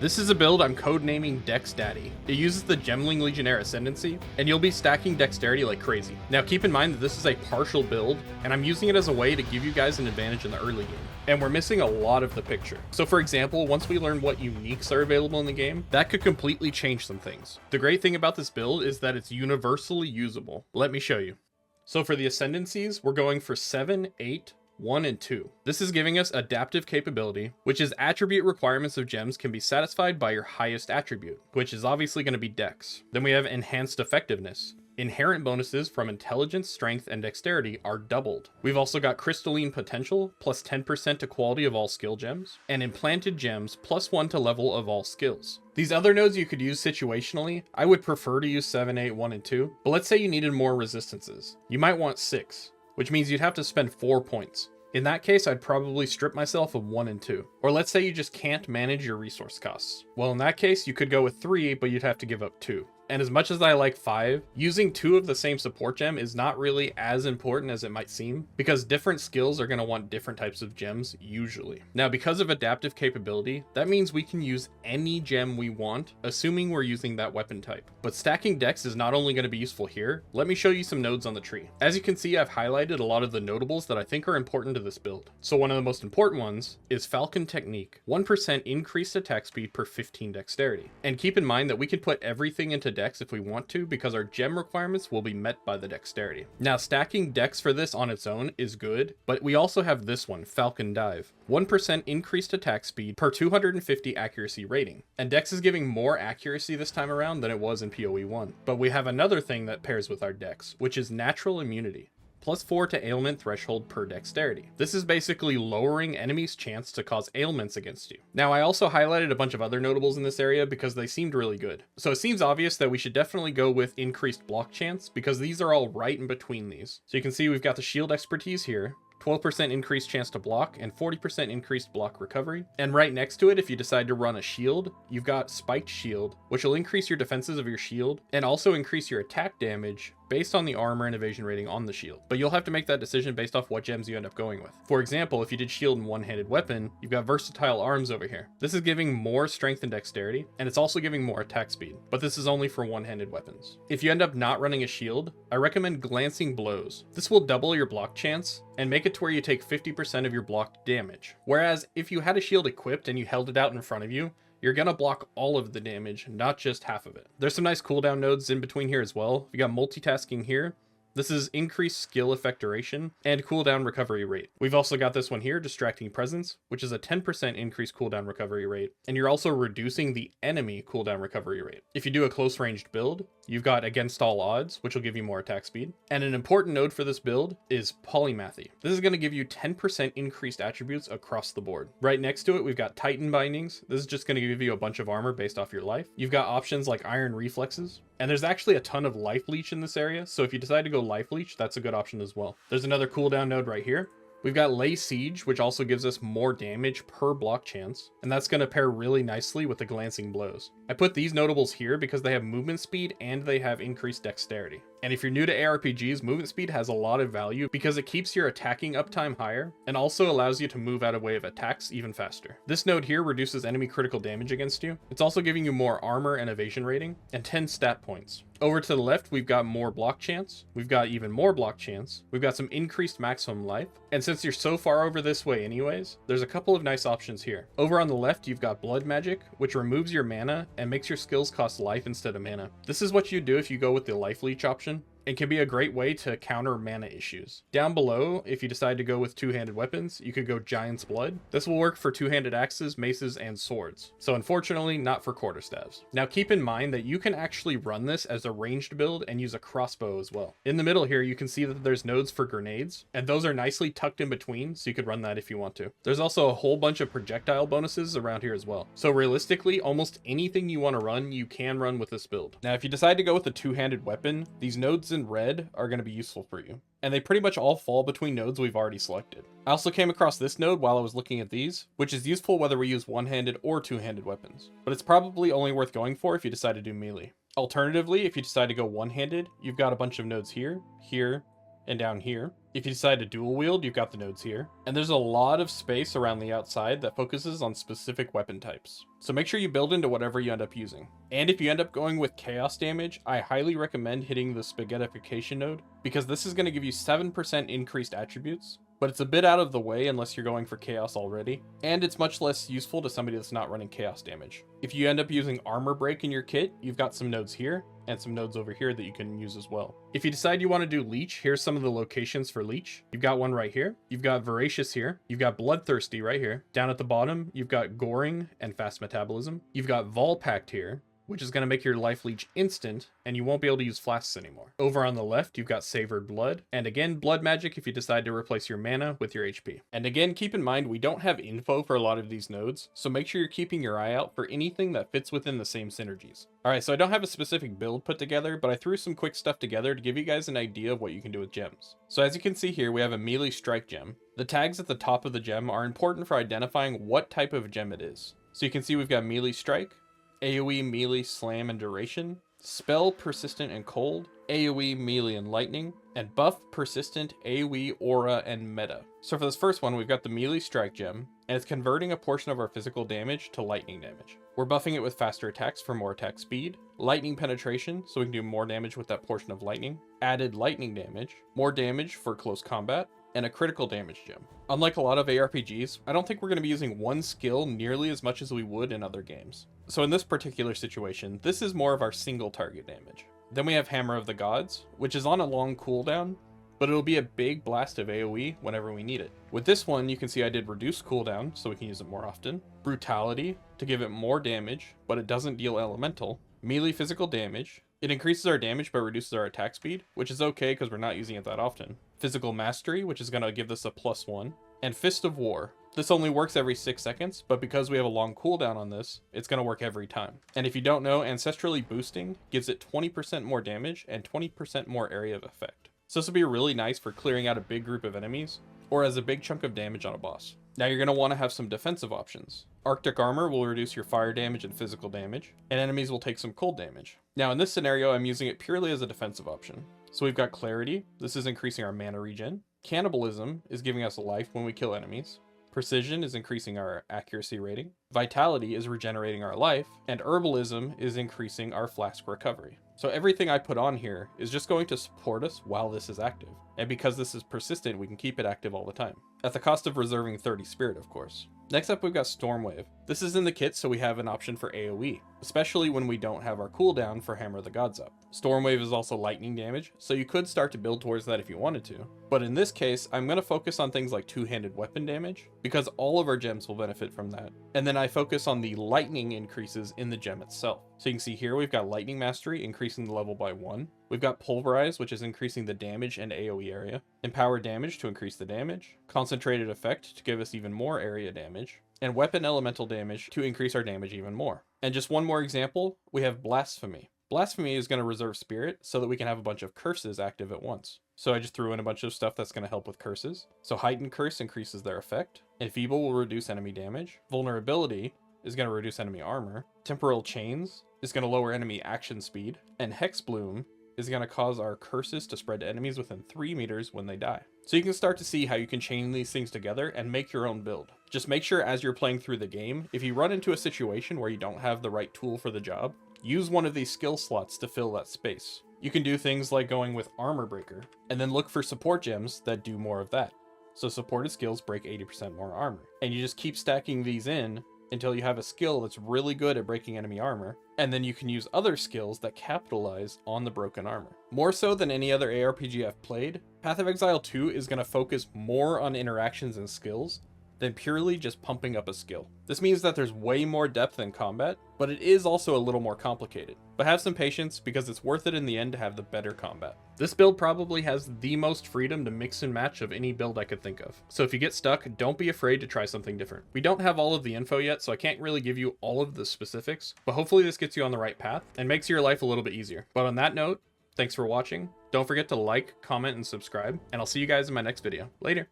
This is a build I'm codenaming Dex Daddy. It uses the Gemling Legionnaire Ascendancy, and you'll be stacking dexterity like crazy. Now keep in mind that this is a partial build, and I'm using it as a way to give you guys an advantage in the early game. And we're missing a lot of the picture. So for example, once we learn what uniques are available in the game, that could completely change some things. The great thing about this build is that it's universally usable. Let me show you. So for the Ascendancies, we're going for 7, 8, 1, and 2. This is giving us adaptive capability, which is attribute requirements of gems can be satisfied by your highest attribute, which is obviously going to be Dex. Then we have enhanced effectiveness. Inherent bonuses from intelligence, strength, and dexterity are doubled. We've also got crystalline potential, plus 10% to quality of all skill gems, and implanted gems, plus 1 to level of all skills. These other nodes you could use situationally. I would prefer to use 7, 8, 1, and 2, but let's say you needed more resistances. You might want 6, which means you'd have to spend 4 points. In that case, I'd probably strip myself of 1 and 2. Or let's say you just can't manage your resource costs. Well, in that case, you could go with 3, but you'd have to give up 2. And as much as I like 5, using 2 of the same support gem is not really as important as it might seem, because different skills are going to want different types of gems usually. Now, because of adaptive capability, that means we can use any gem we want, assuming we're using that weapon type. But stacking dex is not only going to be useful here. Let me show you some nodes on the tree. As you can see, I've highlighted a lot of the notables that I think are important to this build. So one of the most important ones is Falcon Technique, 1% increased attack speed per 15 dexterity. And keep in mind that we can put everything into dex if we want to, because our gem requirements will be met by the dexterity. Now, stacking dex for this on its own is good, but we also have this one, Falcon Dive, 1% increased attack speed per 250 accuracy rating. And dex is giving more accuracy this time around than it was in PoE 1. But we have another thing that pairs with our dex, which is natural immunity. Plus 4 to ailment threshold per dexterity. This is basically lowering enemies' chance to cause ailments against you. Now, I also highlighted a bunch of other notables in this area because they seemed really good. So it seems obvious that we should definitely go with increased block chance, because these are all right in between these. So you can see we've got the shield expertise here, 12% increased chance to block, and 40% increased block recovery. And right next to it, if you decide to run a shield, you've got spiked shield, which will increase your defenses of your shield and also increase your attack damage based on the armor and evasion rating on the shield. But you'll have to make that decision based off what gems you end up going with. For example, if you did shield and one-handed weapon, you've got versatile arms over here. This is giving more strength and dexterity, and it's also giving more attack speed, but this is only for one-handed weapons. If you end up not running a shield, I recommend glancing blows. This will double your block chance and make it to where you take 50% of your blocked damage. Whereas if you had a shield equipped and you held it out in front of you, you're gonna block all of the damage, not just half of it. There's some nice cooldown nodes in between here as well. We got multitasking here. This is increased skill effect duration and cooldown recovery rate. We've also got this one here, Distracting Presence, which is a 10% increased cooldown recovery rate. And you're also reducing the enemy cooldown recovery rate. If you do a close ranged build, you've got Against All Odds, which will give you more attack speed. And an important node for this build is Polymathy. This is going to give you 10% increased attributes across the board. Right next to it, we've got Titan Bindings. This is just going to give you a bunch of armor based off your life. You've got options like Iron Reflexes. And there's actually a ton of life leech in this area, so if you decide to go life leech, that's a good option as well. There's another cooldown node right here. We've got Lay Siege, which also gives us more damage per block chance, and that's going to pair really nicely with the Glancing Blows. I put these notables here because they have movement speed and they have increased dexterity. And if you're new to ARPGs, movement speed has a lot of value because it keeps your attacking uptime higher and also allows you to move out of way of attacks even faster. This node here reduces enemy critical damage against you. It's also giving you more armor and evasion rating and 10 stat points. Over to the left, we've got more block chance. We've got even more block chance. We've got some increased maximum life. And since you're so far over this way anyways, there's a couple of nice options here. Over on the left, you've got Blood Magic, which removes your mana and makes your skills cost life instead of mana. This is what you do if you go with the Life Leech option. It can be a great way to counter mana issues. Down below, if you decide to go with two-handed weapons, you could go Giant's Blood. This will work for two-handed axes, maces, and swords. So unfortunately, not for quarterstaves. Now keep in mind that you can actually run this as a ranged build and use a crossbow as well. In the middle here, you can see that there's nodes for grenades, and those are nicely tucked in between, so you could run that if you want to. There's also a whole bunch of projectile bonuses around here as well. So realistically, almost anything you want to run, you can run with this build. Now, if you decide to go with a two-handed weapon, these nodes in red are going to be useful for you, and they pretty much all fall between nodes we've already selected. I also came across this node while I was looking at these, which is useful whether we use one-handed or two-handed weapons, but it's probably only worth going for if you decide to do melee. Alternatively, if you decide to go one-handed, you've got a bunch of nodes here, here, and down here. If you decide to dual wield, you've got the nodes here. And there's a lot of space around the outside that focuses on specific weapon types. So make sure you build into whatever you end up using. And if you end up going with chaos damage, I highly recommend hitting the Speculative node, because this is going to give you 7% increased attributes, but it's a bit out of the way unless you're going for chaos already, and it's much less useful to somebody that's not running chaos damage. If you end up using armor break in your kit, you've got some nodes here and some nodes over here that you can use as well. If you decide you want to do leech, here's some of the locations for leech. You've got one right here, you've got voracious here, you've got bloodthirsty right here. Down at the bottom, you've got goring and fast metabolism. You've got Volpact here, which is going to make your life leech instant, and you won't be able to use flasks anymore. Over on the left, you've got Savored Blood, and again, blood magic if you decide to replace your mana with your HP. And again, keep in mind, we don't have info for a lot of these nodes, so make sure you're keeping your eye out for anything that fits within the same synergies. Alright, so I don't have a specific build put together, but I threw some quick stuff together to give you guys an idea of what you can do with gems. So as you can see here, we have a melee strike gem. The tags at the top of the gem are important for identifying what type of gem it is. So you can see we've got melee strike, AoE, melee, slam, and duration, spell, persistent, and cold, AoE, melee, and lightning, and buff, persistent, AoE, aura, and meta. So for this first one, we've got the melee strike gem, and it's converting a portion of our physical damage to lightning damage. We're buffing it with faster attacks for more attack speed, lightning penetration, so we can do more damage with that portion of lightning, added lightning damage, more damage for close combat, and a critical damage gem. Unlike a lot of ARPGs, I don't think we're going to be using one skill nearly as much as we would in other games. So in this particular situation, this is more of our single target damage. Then we have Hammer of the Gods, which is on a long cooldown, but it'll be a big blast of AoE whenever we need it. With this one, you can see I did reduce cooldown, so we can use it more often. Brutality, to give it more damage, but it doesn't deal elemental. Melee physical damage. It increases our damage but reduces our attack speed, which is okay because we're not using it that often. Physical Mastery, which is going to give this a +1. And Fist of War. This only works every 6 seconds, but because we have a long cooldown on this, it's going to work every time. And if you don't know, Ancestrally Boosting gives it 20% more damage and 20% more area of effect. So this will be really nice for clearing out a big group of enemies, or as a big chunk of damage on a boss. Now you're going to want to have some defensive options. Arctic Armor will reduce your fire damage and physical damage, and enemies will take some cold damage. Now in this scenario, I'm using it purely as a defensive option. So we've got Clarity, this is increasing our mana regen. Cannibalism is giving us life when we kill enemies. Precision is increasing our accuracy rating. Vitality is regenerating our life, and Herbalism is increasing our flask recovery. So everything I put on here is just going to support us while this is active. And because this is persistent, we can keep it active all the time. At the cost of reserving 30 spirit, of course. Next up, we've got Stormwave. This is in the kit, so we have an option for AoE, especially when we don't have our cooldown for Hammer of the Gods up. Stormwave is also lightning damage, so you could start to build towards that if you wanted to. But in this case, I'm going to focus on things like two-handed weapon damage, because all of our gems will benefit from that. And then I focus on the lightning increases in the gem itself. So you can see here, we've got Lightning Mastery, increasing the level by 1. We've got Pulverize, which is increasing the damage and AoE area. Empower Damage to increase the damage. Concentrated Effect to give us even more area damage. And Weapon Elemental Damage to increase our damage even more. And just one more example, we have Blasphemy. Blasphemy is going to reserve spirit so that we can have a bunch of curses active at once. So I just threw in a bunch of stuff that's going to help with curses. So Heightened Curse increases their effect. Enfeeble will reduce enemy damage. Vulnerability is going to reduce enemy armor. Temporal Chains is going to lower enemy action speed. And Hex Bloom is going to cause our curses to spread to enemies within 3 meters when they die. So you can start to see how you can chain these things together and make your own build. Just make sure as you're playing through the game, if you run into a situation where you don't have the right tool for the job, use one of these skill slots to fill that space. You can do things like going with Armor Breaker, and then look for support gems that do more of that. So supported skills break 80% more armor. And you just keep stacking these in until you have a skill that's really good at breaking enemy armor, and then you can use other skills that capitalize on the broken armor. More so than any other ARPG I've played, Path of Exile 2 is going to focus more on interactions and skills than purely just pumping up a skill. This means that there's way more depth in combat, but it is also a little more complicated. But have some patience because it's worth it in the end to have the better combat. This build probably has the most freedom to mix and match of any build I could think of. So if you get stuck, don't be afraid to try something different. We don't have all of the info yet, so I can't really give you all of the specifics, but hopefully this gets you on the right path and makes your life a little bit easier. But on that note, thanks for watching. Don't forget to like, comment, and subscribe, and I'll see you guys in my next video. Later.